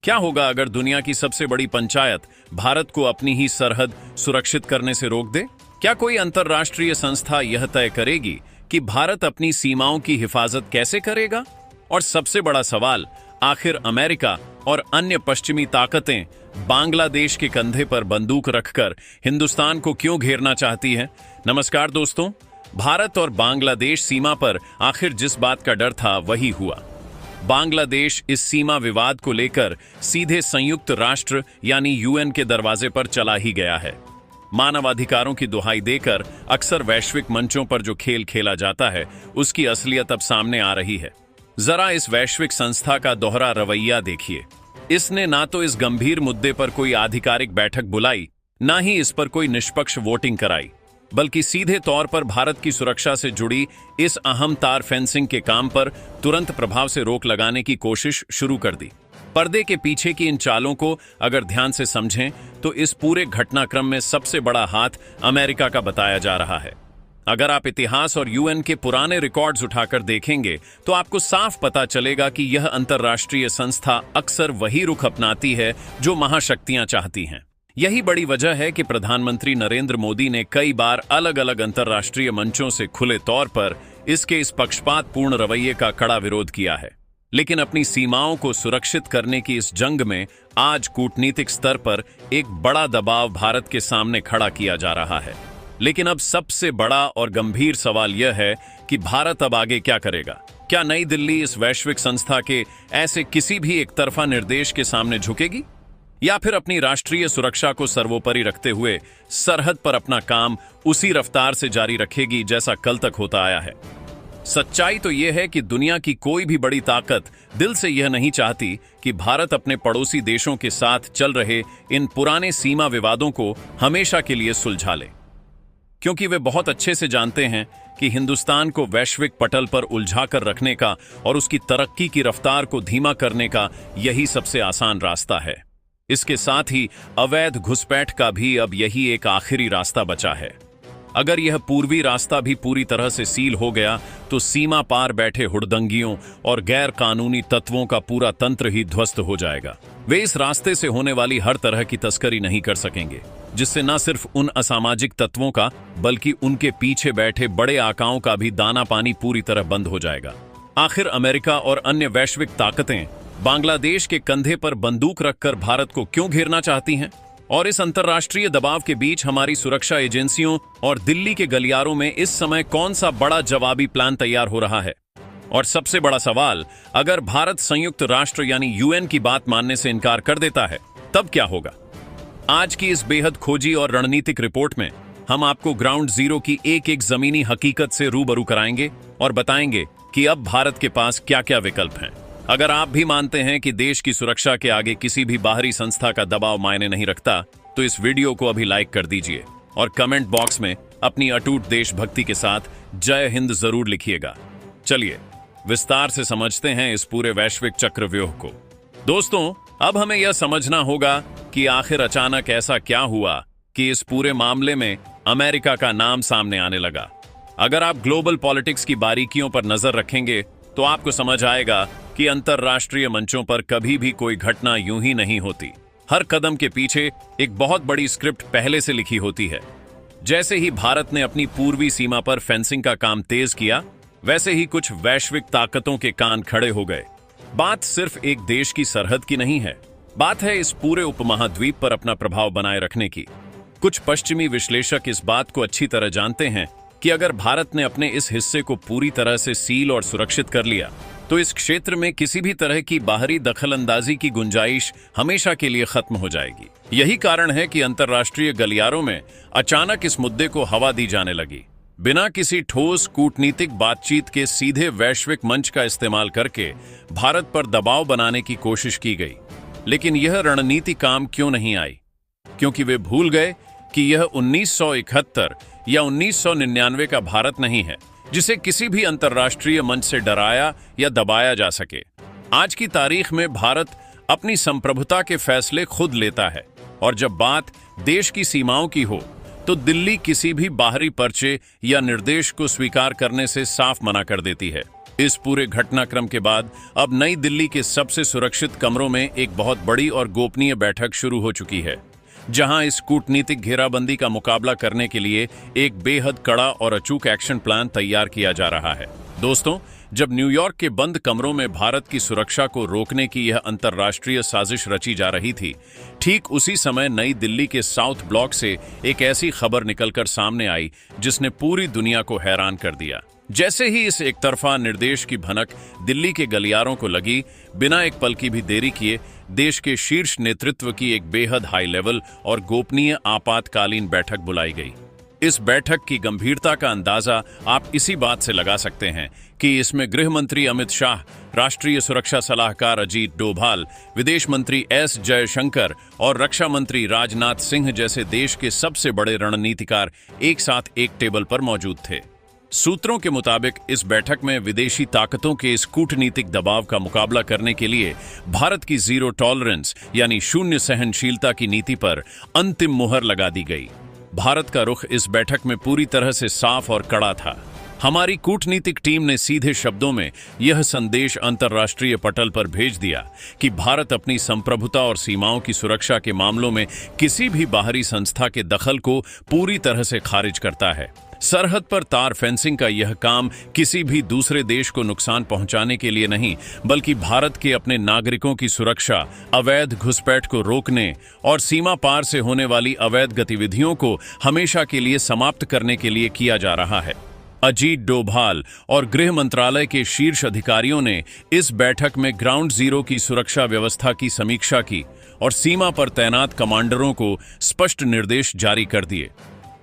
क्या होगा अगर दुनिया की सबसे बड़ी पंचायत भारत को अपनी ही सरहद सुरक्षित करने से रोक दे? क्या कोई अंतर्राष्ट्रीय संस्था यह तय करेगी कि भारत अपनी सीमाओं की हिफाजत कैसे करेगा? और सबसे बड़ा सवाल, आखिर अमेरिका और अन्य पश्चिमी ताकतें बांग्लादेश के कंधे पर बंदूक रखकर हिंदुस्तान को क्यों घेरना चाहती हैं? नमस्कार दोस्तों, भारत और बांग्लादेश सीमा पर आखिर जिस बात का डर था वही हुआ। बांग्लादेश इस सीमा विवाद को लेकर सीधे संयुक्त राष्ट्र यानी यूएन के दरवाजे पर चला ही गया है। मानवाधिकारों की दुहाई देकर अक्सर वैश्विक मंचों पर जो खेल खेला जाता है उसकी असलियत अब सामने आ रही है। जरा इस वैश्विक संस्था का दोहरा रवैया देखिए। इसने ना तो इस गंभीर मुद्दे पर कोई आधिकारिक बैठक बुलाई, ना ही इस पर कोई निष्पक्ष वोटिंग कराई, बल्कि सीधे तौर पर भारत की सुरक्षा से जुड़ी इस अहम तार फेंसिंग के काम पर तुरंत प्रभाव से रोक लगाने की कोशिश शुरू कर दी। पर्दे के पीछे की इन चालों को अगर ध्यान से समझें तो इस पूरे घटनाक्रम में सबसे बड़ा हाथ अमेरिका का बताया जा रहा है। अगर आप इतिहास और यूएन के पुराने रिकॉर्ड्स उठाकर देखेंगे तो आपको साफ पता चलेगा कि यह अंतर्राष्ट्रीय संस्था अक्सर वही रुख अपनाती है जो महाशक्तियां चाहती हैं। यही बड़ी वजह है कि प्रधानमंत्री नरेंद्र मोदी ने कई बार अलग अलग अंतर्राष्ट्रीय मंचों से खुले तौर पर इसके इस पक्षपातपूर्ण रवैये का कड़ा विरोध किया है। लेकिन अपनी सीमाओं को सुरक्षित करने की इस जंग में आज कूटनीतिक स्तर पर एक बड़ा दबाव भारत के सामने खड़ा किया जा रहा है। लेकिन अब सबसे बड़ा और गंभीर सवाल यह है कि भारत अब आगे क्या करेगा? क्या नई दिल्ली इस वैश्विक संस्था के ऐसे किसी भी एक तरफा निर्देश के सामने झुकेगी, या फिर अपनी राष्ट्रीय सुरक्षा को सर्वोपरि रखते हुए सरहद पर अपना काम उसी रफ्तार से जारी रखेगी जैसा कल तक होता आया है? सच्चाई तो यह है कि दुनिया की कोई भी बड़ी ताकत दिल से यह नहीं चाहती कि भारत अपने पड़ोसी देशों के साथ चल रहे इन पुराने सीमा विवादों को हमेशा के लिए सुलझा ले, क्योंकि वे बहुत अच्छे से जानते हैं कि हिंदुस्तान को वैश्विक पटल पर उलझा कर रखने का और उसकी तरक्की की रफ्तार को धीमा करने का यही सबसे आसान रास्ता है। इसके साथ ही अवैध घुसपैठ का भी अब यही एक आखिरी रास्ता बचा है। अगर यह पूर्वी रास्ता भी पूरी तरह से सील हो गया तो सीमा पार बैठे हुड़दंगियों और गैर कानूनी तत्वों का पूरा तंत्र ही ध्वस्त हो जाएगा। वे इस रास्ते से होने वाली हर तरह की तस्करी नहीं कर सकेंगे, जिससे न सिर्फ उन असामाजिक तत्वों का बल्कि उनके पीछे बैठे बड़े आकाओं का भी दाना पानी पूरी तरह बंद हो जाएगा। आखिर अमेरिका और अन्य वैश्विक ताकतें बांग्लादेश के कंधे पर बंदूक रखकर भारत को क्यों घेरना चाहती हैं? और इस अंतर्राष्ट्रीय दबाव के बीच हमारी सुरक्षा एजेंसियों और दिल्ली के गलियारों में इस समय कौन सा बड़ा जवाबी प्लान तैयार हो रहा है? और सबसे बड़ा सवाल, अगर भारत संयुक्त राष्ट्र यानी यूएन की बात मानने से इनकार कर देता है तब क्या होगा? आज की इस बेहद खोजी और रणनीतिक रिपोर्ट में हम आपको ग्राउंड जीरो की एक एक जमीनी हकीकत से रूबरू कराएंगे और बताएंगे कि अब भारत के पास क्या क्या विकल्प हैं। अगर आप भी मानते हैं कि देश की सुरक्षा के आगे किसी भी बाहरी संस्था का दबाव मायने नहीं रखता, तो इस वीडियो को अभी लाइक कर दीजिए और कमेंट बॉक्स में अपनी अटूट देशभक्ति के साथ जय हिंद जरूर लिखिएगा। चलिए विस्तार से समझते हैं इस पूरे वैश्विक चक्रव्यूह को। दोस्तों, अब हमें यह समझना होगा कि आखिर अचानक ऐसा क्या हुआ कि इस पूरे मामले में अमेरिका का नाम सामने आने लगा। अगर आप ग्लोबल पॉलिटिक्स की बारीकियों पर नजर रखेंगे तो आपको समझ आएगा कि अंतर्राष्ट्रीय मंचों पर कभी भी कोई घटना यूं ही नहीं होती। हर कदम के पीछे एक बहुत बड़ी स्क्रिप्ट पहले से लिखी होती है। जैसे ही भारत ने अपनी पूर्वी सीमा पर फेंसिंग का काम तेज किया, वैसे ही कुछ वैश्विक ताकतों के कान खड़े हो गए। बात सिर्फ एक देश की सरहद की नहीं है, बात है इस पूरे उपमहाद्वीप पर अपना प्रभाव बनाए रखने की। कुछ पश्चिमी विश्लेषक इस बात को अच्छी तरह जानते हैं कि अगर भारत ने अपने इस हिस्से को पूरी तरह से सील और सुरक्षित कर लिया तो इस क्षेत्र में किसी भी तरह की बाहरी दखलंदाजी की गुंजाइश हमेशा के लिए खत्म हो जाएगी। यही कारण है कि अंतर्राष्ट्रीय गलियारों में अचानक इस मुद्दे को हवा दी जाने लगी। बिना किसी ठोस कूटनीतिक बातचीत के सीधे वैश्विक मंच का इस्तेमाल करके भारत पर दबाव बनाने की कोशिश की गई। लेकिन यह रणनीति काम क्यों नहीं आई? क्योंकि वे भूल गए कि यह 1971 या 1999 का भारत नहीं है जिसे किसी भी अंतर्राष्ट्रीय मंच से डराया या दबाया जा सके। आज की तारीख में भारत अपनी संप्रभुता के फैसले खुद लेता है, और जब बात देश की सीमाओं की हो तो दिल्ली किसी भी बाहरी पर्चे या निर्देश को स्वीकार करने से साफ मना कर देती है। इस पूरे घटनाक्रम के बाद अब नई दिल्ली के सबसे सुरक्षित कमरों में एक बहुत बड़ी और गोपनीय बैठक शुरू हो चुकी है, जहां इस कूटनीतिक घेराबंदी का मुकाबला करने के लिए एक बेहद कड़ा और अचूक एक्शन प्लान तैयार किया जा रहा है। दोस्तों, जब न्यूयॉर्क के बंद कमरों में भारत की सुरक्षा को रोकने की यह अंतर्राष्ट्रीय साजिश रची जा रही थी, ठीक उसी समय नई दिल्ली के साउथ ब्लॉक से एक ऐसी खबर निकलकर सामने आई जिसने पूरी दुनिया को हैरान कर दिया। जैसे ही इस एकतरफा निर्देश की भनक दिल्ली के गलियारों को लगी, बिना एक पल की भी देरी किए देश के शीर्ष नेतृत्व की एक बेहद हाई लेवल और गोपनीय आपातकालीन बैठक बुलाई गई। इस बैठक की गंभीरता का अंदाजा आप इसी बात से लगा सकते हैं कि इसमें गृह मंत्री अमित शाह, राष्ट्रीय सुरक्षा सलाहकार अजीत डोभाल, विदेश मंत्री एस जयशंकर और रक्षा मंत्री राजनाथ सिंह जैसे देश के सबसे बड़े रणनीतिकार एक साथ एक टेबल पर मौजूद थे। सूत्रों के मुताबिक इस बैठक में विदेशी ताकतों के इस कूटनीतिक दबाव का मुकाबला करने के लिए भारत की जीरो टॉलरेंस यानी शून्य सहनशीलता की नीति पर अंतिम मुहर लगा दी गई। भारत का रुख इस बैठक में पूरी तरह से साफ और कड़ा था। हमारी कूटनीतिक टीम ने सीधे शब्दों में यह संदेश अंतर्राष्ट्रीय पटल पर भेज दिया कि भारत अपनी संप्रभुता और सीमाओं की सुरक्षा के मामलों में किसी भी बाहरी संस्था के दखल को पूरी तरह से खारिज करता है। सरहद पर तार फेंसिंग का यह काम किसी भी दूसरे देश को नुकसान पहुंचाने के लिए नहीं, बल्कि भारत के अपने नागरिकों की सुरक्षा, अवैध घुसपैठ को रोकने और सीमा पार से होने वाली अवैध गतिविधियों को हमेशा के लिए समाप्त करने के लिए किया जा रहा है। अजीत डोभाल और गृह मंत्रालय के शीर्ष अधिकारियों ने इस बैठक में ग्राउंड जीरो की सुरक्षा व्यवस्था की समीक्षा की और सीमा पर तैनात कमांडरों को स्पष्ट निर्देश जारी कर दिए।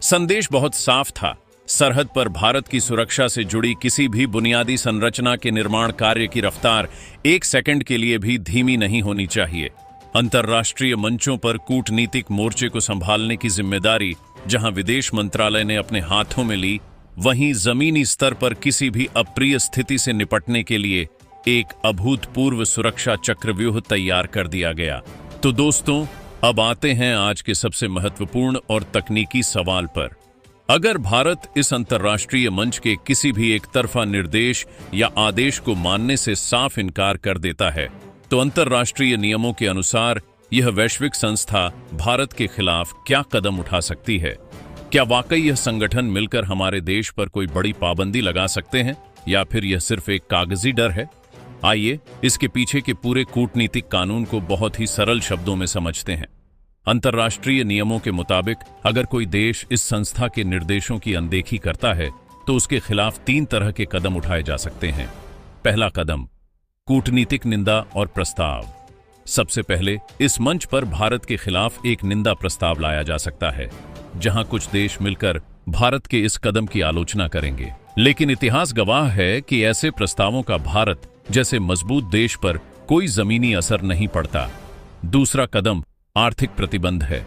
संदेश बहुत साफ था। सरहद पर भारत की सुरक्षा से जुड़ी किसी भी बुनियादी संरचना के निर्माण कार्य की रफ्तार एक सेकंड के लिए भी धीमी नहीं होनी चाहिए। अंतर्राष्ट्रीय मंचों पर कूटनीतिक मोर्चे को संभालने की जिम्मेदारी जहां विदेश मंत्रालय ने अपने हाथों में ली, वहीं जमीनी स्तर पर किसी भी अप्रिय स्थिति से निपटने के लिए एक अभूतपूर्व सुरक्षा चक्रव्यूह तैयार कर दिया गया। तो दोस्तों, अब आते हैं आज के सबसे महत्वपूर्ण और तकनीकी सवाल पर। अगर भारत इस अंतर्राष्ट्रीय मंच के किसी भी एक तरफा निर्देश या आदेश को मानने से साफ इनकार कर देता है, तो अंतर्राष्ट्रीय नियमों के अनुसार यह वैश्विक संस्था भारत के खिलाफ क्या कदम उठा सकती है? क्या वाकई यह संगठन मिलकर हमारे देश पर कोई बड़ी पाबंदी लगा सकते हैं, या फिर यह सिर्फ एक कागजी डर है? आइए इसके पीछे के पूरे कूटनीतिक कानून को बहुत ही सरल शब्दों में समझते हैं। अंतर्राष्ट्रीय नियमों के मुताबिक अगर कोई देश इस संस्था के निर्देशों की अनदेखी करता है, तो उसके खिलाफ 3 तरह के कदम उठाए जा सकते हैं। पहला कदम, कूटनीतिक निंदा और प्रस्ताव। सबसे पहले इस मंच पर भारत के खिलाफ एक निंदा प्रस्ताव लाया जा सकता है, जहां कुछ देश मिलकर भारत के इस कदम की आलोचना करेंगे। लेकिन इतिहास गवाह है कि ऐसे प्रस्तावों का भारत जैसे मजबूत देश पर कोई जमीनी असर नहीं पड़ता। दूसरा कदम आर्थिक प्रतिबंध है।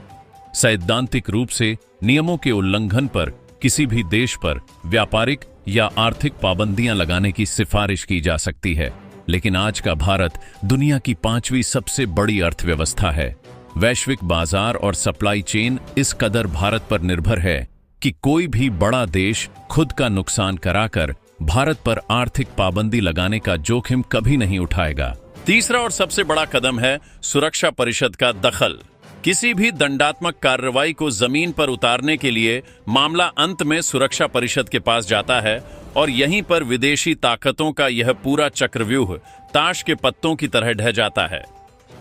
सैद्धांतिक रूप से नियमों के उल्लंघन पर किसी भी देश पर व्यापारिक या आर्थिक पाबंदियां लगाने की सिफारिश की जा सकती है। लेकिन आज का भारत दुनिया की 5वीं सबसे बड़ी अर्थव्यवस्था है। वैश्विक बाजार और सप्लाई चेन इस कदर भारत पर निर्भर है कि कोई भी बड़ा देश खुद का नुकसान कराकर भारत पर आर्थिक पाबंदी लगाने का जोखिम कभी नहीं उठाएगा। तीसरा और सबसे बड़ा कदम है सुरक्षा परिषद का दखल। किसी भी दंडात्मक कार्रवाई को जमीन पर उतारने के लिए मामला अंत में सुरक्षा परिषद के पास जाता है और यहीं पर विदेशी ताकतों का यह पूरा चक्रव्यूह ताश के पत्तों की तरह ढह जाता है।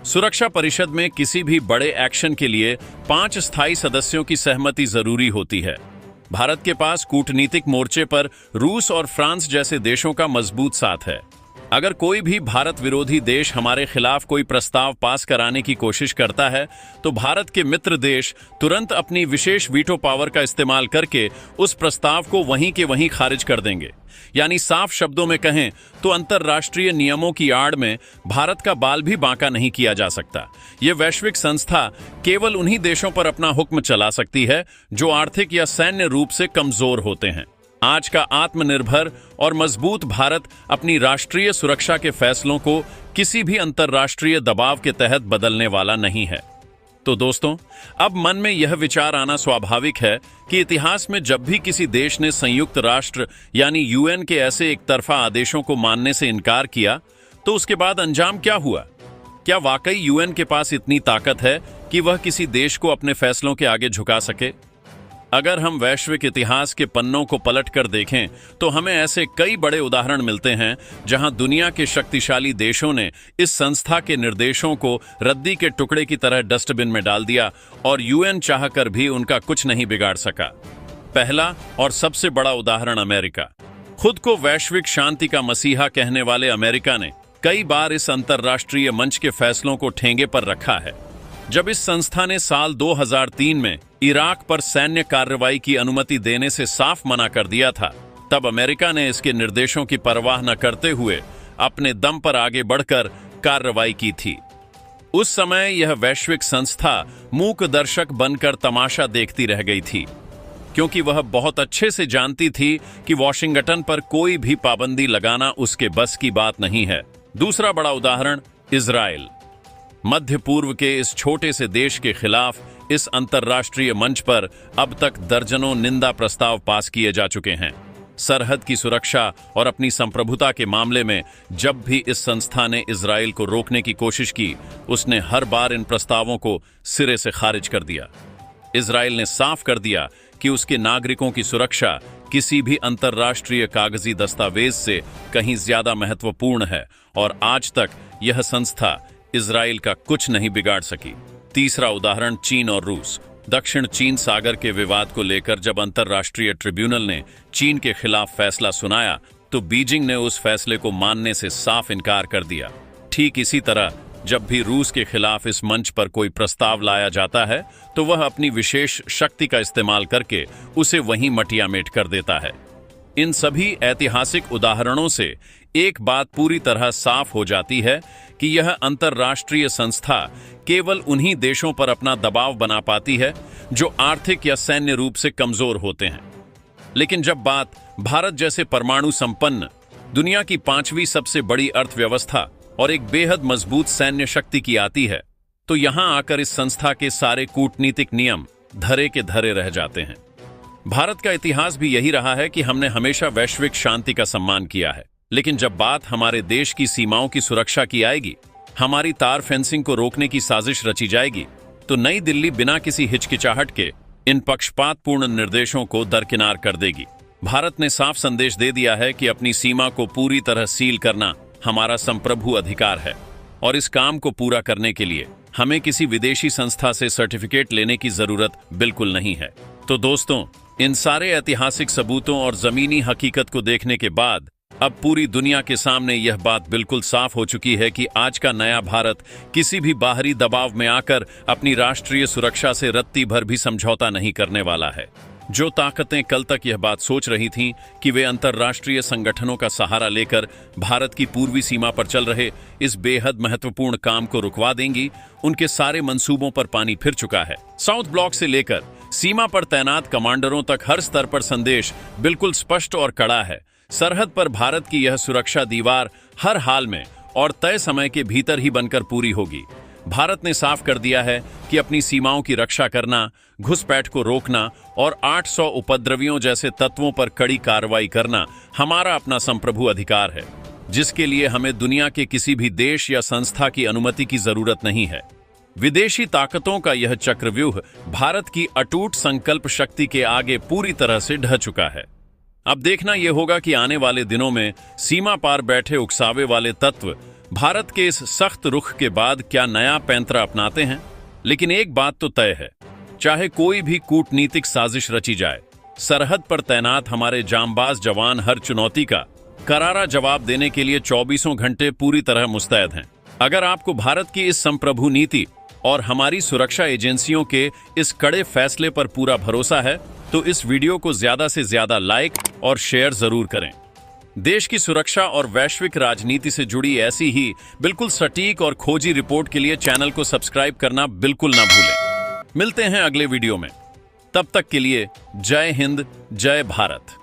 सुरक्षा परिषद में किसी भी बड़े एक्शन के लिए 5 स्थायी सदस्यों की सहमति जरूरी होती है। भारत के पास कूटनीतिक मोर्चे पर रूस और फ्रांस जैसे देशों का मजबूत साथ है। अगर कोई भी भारत विरोधी देश हमारे खिलाफ कोई प्रस्ताव पास कराने की कोशिश करता है, तो भारत के मित्र देश तुरंत अपनी विशेष वीटो पावर का इस्तेमाल करके उस प्रस्ताव को वहीं के वहीं खारिज कर देंगे। यानी साफ शब्दों में कहें तो अंतर्राष्ट्रीय नियमों की आड़ में भारत का बाल भी बांका नहीं किया जा सकता। यह वैश्विक संस्था केवल उन्हीं देशों पर अपना हुक्म चला सकती है जो आर्थिक या सैन्य रूप से कमजोर होते हैं। आज का आत्मनिर्भर और मजबूत भारत अपनी राष्ट्रीय सुरक्षा के फैसलों को किसी भी अंतर्राष्ट्रीय दबाव के तहत बदलने वाला नहीं है। तो दोस्तों, अब मन में यह विचार आना स्वाभाविक है कि इतिहास में जब भी किसी देश ने संयुक्त राष्ट्र यानी यूएन के ऐसे एक तरफा आदेशों को मानने से इनकार किया, तो उसके बाद अंजाम क्या हुआ? क्या वाकई यूएन के पास इतनी ताकत है कि वह किसी देश को अपने फैसलों के आगे झुका सके? अगर हम वैश्विक इतिहास के पन्नों को पलट कर देखें तो हमें ऐसे कई बड़े उदाहरण मिलते हैं जहां दुनिया के शक्तिशाली देशों ने इस संस्था के निर्देशों को रद्दी के टुकड़े की तरह डस्टबिन में डाल दिया और यूएन चाहकर भी उनका कुछ नहीं बिगाड़ सका। पहला और सबसे बड़ा उदाहरण अमेरिका। खुद को वैश्विक शांति का मसीहा कहने वाले अमेरिका ने कई बार इस अंतर्राष्ट्रीय मंच के फैसलों को ठेंगे पर रखा है। जब इस संस्था ने साल 2003 में इराक पर सैन्य कार्रवाई की अनुमति देने से साफ मना कर दिया था, तब अमेरिका ने इसके निर्देशों की परवाह न करते हुए अपने दम पर आगे बढ़कर कार्रवाई की थी। उस समय यह वैश्विक संस्था मूक दर्शक बनकर तमाशा देखती रह गई थी, क्योंकि वह बहुत अच्छे से जानती थी कि वॉशिंगटन पर कोई भी पाबंदी लगाना उसके बस की बात नहीं है। दूसरा बड़ा उदाहरण इजराइल। मध्य पूर्व के इस छोटे से देश के खिलाफ इस अंतर्राष्ट्रीय मंच पर अब तक दर्जनों निंदा प्रस्ताव पास किए जा चुके हैं। सरहद की सुरक्षा और अपनी संप्रभुता के मामले में जब भी इस संस्था ने इजराइल को रोकने की कोशिश की, उसने हर बार इन प्रस्तावों को सिरे से खारिज कर दिया। इजराइल ने साफ कर दिया कि उसके नागरिकों की सुरक्षा किसी भी अंतर्राष्ट्रीय कागजी दस्तावेज से कहीं ज्यादा महत्वपूर्ण है और आज तक यह संस्था इजराइल का कुछ नहीं बिगाड़ सकी। तीसरा उदाहरण चीन और रूस। दक्षिण चीन सागर के विवाद को लेकर जब अंतर्राष्ट्रीय ट्रिब्यूनल ने चीन के खिलाफ फैसला सुनाया, तो बीजिंग ने उस फैसले को मानने से साफ इनकार कर दिया। ठीक इसी तरह जब भी रूस के खिलाफ इस मंच पर कोई प्रस्ताव लाया जाता है, तो वह अपनी विशेष शक्ति का इस्तेमाल करके उसे वहीं मटियामेट कर देता है। इन सभी ऐतिहासिक उदाहरणों से एक बात पूरी तरह साफ हो जाती है कि यह अंतर्राष्ट्रीय संस्था केवल उन्हीं देशों पर अपना दबाव बना पाती है जो आर्थिक या सैन्य रूप से कमजोर होते हैं। लेकिन जब बात भारत जैसे परमाणु संपन्न, दुनिया की 5वीं सबसे बड़ी अर्थव्यवस्था और एक बेहद मजबूत सैन्य शक्ति की आती है, तो यहां आकर इस संस्था के सारे कूटनीतिक नियम धरे के धरे रह जाते हैं। भारत का इतिहास भी यही रहा है कि हमने हमेशा वैश्विक शांति का सम्मान किया है, लेकिन जब बात हमारे देश की सीमाओं की सुरक्षा की आएगी, हमारी तार फेंसिंग को रोकने की साजिश रची जाएगी, तो नई दिल्ली बिना किसी हिचकिचाहट के इन पक्षपातपूर्ण निर्देशों को दरकिनार कर देगी। भारत ने साफ संदेश दे दिया है कि अपनी सीमा को पूरी तरह सील करना हमारा संप्रभु अधिकार है और इस काम को पूरा करने के लिए हमें किसी विदेशी संस्था से सर्टिफिकेट लेने की जरूरत बिल्कुल नहीं है। तो दोस्तों, इन सारे ऐतिहासिक सबूतों और जमीनी हकीकत को देखने के बाद अब पूरी दुनिया के सामने यह बात बिल्कुल साफ हो चुकी है कि आज का नया भारत किसी भी बाहरी दबाव में आकर अपनी राष्ट्रीय सुरक्षा से रत्ती भर भी समझौता नहीं करने वाला है। जो ताकतें कल तक यह बात सोच रही थीं कि वे अंतर्राष्ट्रीय संगठनों का सहारा लेकर भारत की पूर्वी सीमा पर चल रहे इस बेहद महत्वपूर्ण काम को रुकवा देंगी, उनके सारे मंसूबों पर पानी फिर चुका है। साउथ ब्लॉक से लेकर सीमा पर तैनात कमांडरों तक हर स्तर पर संदेश बिल्कुल स्पष्ट और कड़ा है। सरहद पर भारत की यह सुरक्षा दीवार हर हाल में और तय समय के भीतर ही बनकर पूरी होगी। भारत ने साफ कर दिया है कि अपनी सीमाओं की रक्षा करना, घुसपैठ को रोकना और 800 उपद्रवियों जैसे तत्वों पर कड़ी कार्रवाई करना हमारा अपना संप्रभु अधिकार है, जिसके लिए हमें दुनिया के किसी भी देश या संस्था की अनुमति की जरूरत नहीं है। विदेशी ताकतों का यह चक्रव्यूह भारत की अटूट संकल्प शक्ति के आगे पूरी तरह से ढह चुका है। अब देखना यह होगा कि आने वाले दिनों में सीमा पार बैठे उकसावे वाले तत्व भारत के इस सख्त रुख के बाद क्या नया पैंतरा अपनाते हैं। लेकिन एक बात तो तय है, चाहे कोई भी कूटनीतिक साजिश रची जाए, सरहद पर तैनात हमारे जांबाज जवान हर चुनौती का करारा जवाब देने के लिए 24 घंटे पूरी तरह मुस्तैद हैं। अगर आपको भारत की इस संप्रभु नीति और हमारी सुरक्षा एजेंसियों के इस कड़े फैसले पर पूरा भरोसा है, तो इस वीडियो को ज्यादा से ज्यादा लाइक और शेयर जरूर करें। देश की सुरक्षा और वैश्विक राजनीति से जुड़ी ऐसी ही बिल्कुल सटीक और खोजी रिपोर्ट के लिए चैनल को सब्सक्राइब करना बिल्कुल ना भूलें। मिलते हैं अगले वीडियो में, तब तक के लिए जय हिंद, जय भारत।